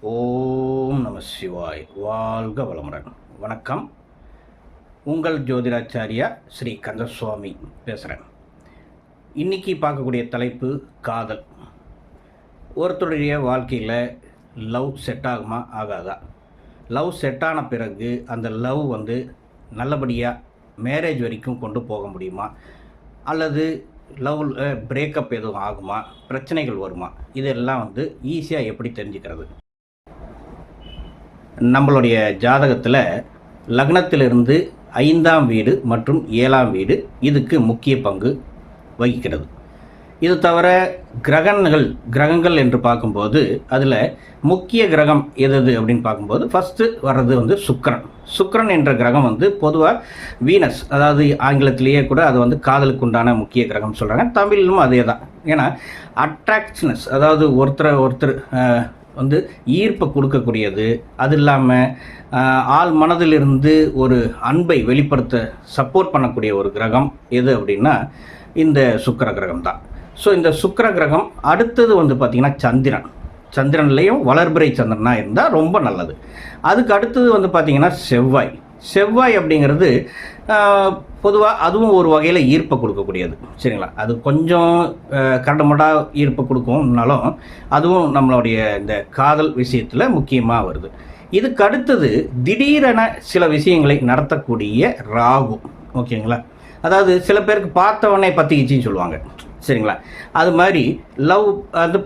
ஓம் நம சிவாய். வாழ்க வளமுடன். வணக்கம். உங்கள் ஜோதிடாச்சாரியா ஸ்ரீ கந்தசுவாமி பேசுகிறேன். இன்றைக்கி பார்க்கக்கூடிய தலைப்பு காதல். ஒருத்தருடைய வாழ்க்கையில் லவ் செட் ஆகுமா ஆகாதா? லவ் செட் ஆன பிறகு அந்த லவ் நல்லபடியாக மேரேஜ் வரைக்கும் கொண்டு போக முடியுமா, அல்லது லவ் பிரேக்கப் எதுவும் ஆகுமா, பிரச்சனைகள் வருமா? இதெல்லாம் ஈஸியாக எப்படி தெரிஞ்சுக்கிறது? நம்மளுடைய ஜாதகத்தில் லக்னத்திலிருந்து 5ஆம் வீடு மற்றும் 7ஆம் வீடு இதுக்கு முக்கிய பங்கு வகிக்கிறது. இது தவிர கிரகங்கள் என்று பார்க்கும்போது அதில் முக்கிய கிரகம் எது அப்படின்னு பார்க்கும்போது ஃபஸ்ட்டு வர்றது சுக்கிரன் என்ற கிரகம் பொதுவாக வீனஸ், அதாவது ஆங்கிலத்திலேயே கூட அது காதலுக்கு உண்டான முக்கிய கிரகம் சொல்கிறாங்க. தமிழிலும் அதே தான். ஏன்னா அட்ராக்ஷனஸ், அதாவது ஒருத்தர் ஈர்ப்பை கொடுக்கக்கூடியது. அது இல்லாமல் ஆள் மனதிலிருந்து ஒரு அன்பை வெளிப்படுத்த சப்போர்ட் பண்ணக்கூடிய ஒரு கிரகம் எது அப்படின்னா இந்த சுக்கிர கிரகம் தான். ஸோ இந்த சுக்கிர கிரகம் அடுத்தது பார்த்திங்கன்னா சந்திரன்லேயும் வளர்பிறை சந்திரனாக இருந்தால் ரொம்ப நல்லது. அதுக்கு அடுத்தது பார்த்திங்கன்னா செவ்வாய் அப்படிங்கிறது பொதுவாக அதுவும் ஒரு வகையில் ஈர்ப்பை கொடுக்கக்கூடியது. சரிங்களா? அது கொஞ்சம் கரண்டமடாக ஈர்ப்பை கொடுக்கும்னாலும் அதுவும் நம்மளுடைய இந்த காதல் விஷயத்தில் முக்கியமாக வருது. இதுக்கு அடுத்தது திடீரென சில விஷயங்களை நடத்தக்கூடிய ராகு. ஓகேங்களா? அதாவது சில பேருக்கு பார்த்தவனே பற்றிக்கிச்சின்னு சொல்லுவாங்க. சரிங்களா? அது மாதிரி லவ்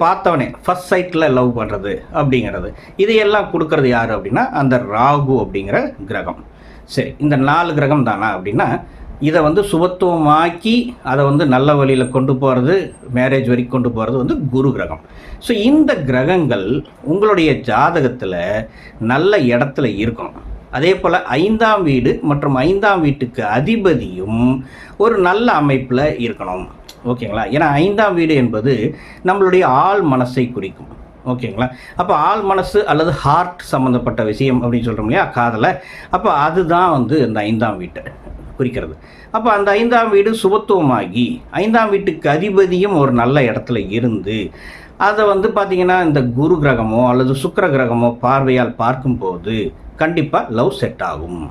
பார்த்தவனே ஃபஸ்ட் சைட்டில் லவ் பண்ணுறது அப்படிங்கிறது, இதையெல்லாம் கொடுக்கறது யார் அப்படின்னா அந்த ராகு அப்படிங்கிற கிரகம். சரி, இந்த 4 கிரகம் தானா அப்படின்னா இதை சுபத்துவமாக்கி அதை நல்ல வழியில் கொண்டு போகிறது, மேரேஜ் வரைக்கும் கொண்டு போகிறது குரு கிரகம். ஸோ இந்த கிரகங்கள் உங்களுடைய ஜாதகத்தில் நல்ல இடத்துல இருக்கணும். அதே போல் 5ஆம் வீடு மற்றும் 5ஆம் வீட்டுக்கு அதிபதியும் ஒரு நல்ல அமைப்பில் இருக்கணும். ஓகேங்களா? ஏன்னா 5ஆம் வீடு என்பது நம்மளுடைய ஆள் மனசை குறிக்கும். ஓகேங்களா? அப்போ ஆள் மனசு அல்லது ஹார்ட் சம்மந்தப்பட்ட விஷயம் அப்படின்னு சொல்கிறோம் இல்லையா, காதலை. அப்போ அதுதான் இந்த 5ஆம் வீட்டை குறிக்கிறது. அப்போ அந்த 5ஆம் வீடு சுபத்துவமாகி 5ஆம் வீட்டுக்கு அதிபதியும் ஒரு நல்ல இடத்துல இருந்து அதை பார்த்திங்கன்னா இந்த குரு கிரகமோ அல்லது சுக்கிர கிரகமோ பார்வையால் பார்க்கும்போது கண்டிப்பாக லவ் செட் ஆகும்.